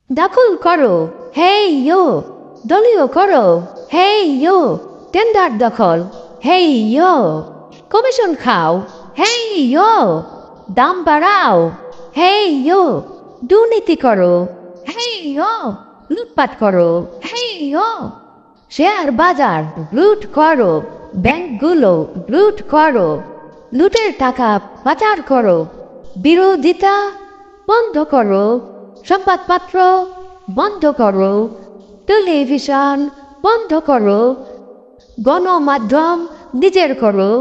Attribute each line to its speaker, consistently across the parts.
Speaker 1: দখল করো, হেই ইয়ো। দলীয় করো, হেই ইয়ো। টেন্ডার দখল, হেই ইয়ো। কমিশন খাও, হেই ইয়ো। দাম বাড়াও, হেই ইয়ো। দুর্নীতি করো, হেই ইয়ো। লুটপাট করো, হেই ইয়ো। শেয়ার বাজার লুট করো, ব্যাংকগুলো লুট করো, লুটের টাকা পাচার করো। বিরোধিতা বন্ধ করো, সংবাদপত্র বন্ধ করো, টেলিভিশন বন্ধ করো, গণমাধ্যম নিজের করো,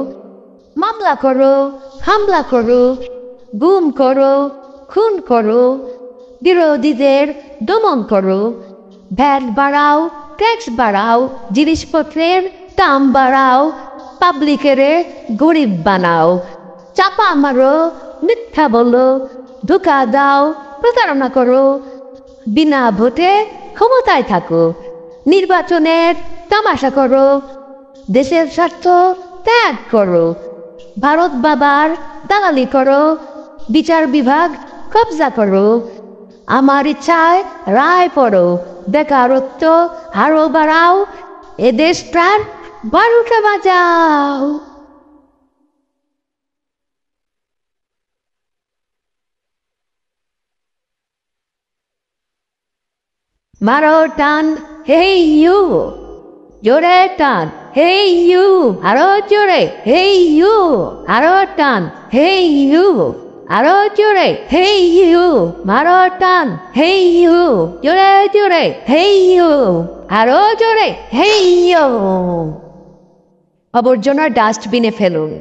Speaker 1: মামলা করো, হামলা করো, গুম করো, খুন করো, বিরোধীদের দমন করো, ভ্যাট বাড়াও, ট্যাক্স বাড়াও, জিনিসপত্রের দাম বাড়াও, পাবলিকের গরিব বানাও, চাপা মারো, মিথ্যা বলো, ধোঁকা দাও, প্রতারণা করো, বিনা ভোটে ক্ষমতায় থাকো, নির্বাচনের তামাশা করো, দেশের স্বার্থ ত্যাগ করো, ভারত বাবার দালালি করো, বিচার বিভাগ কবজা করো, আমার ইচ্ছায় রায় পড়ো, বেকারত্ব আরো বাড়াও, এদেশটার 12টা বাজাও। মারো টান, হেই ইউ। জোরে টান, হেই ইউ। আরো জোরে, হেই ইউ। আরো টান, হেই ইউ। আরো জোরে, হেই ইউ। মারো টান, হেই ইউ। জোরে জোরে, হেই ইউ। আরো জোরে, হেই ইউ। আবর্জনা ডাস্টবিনে ফেলুন।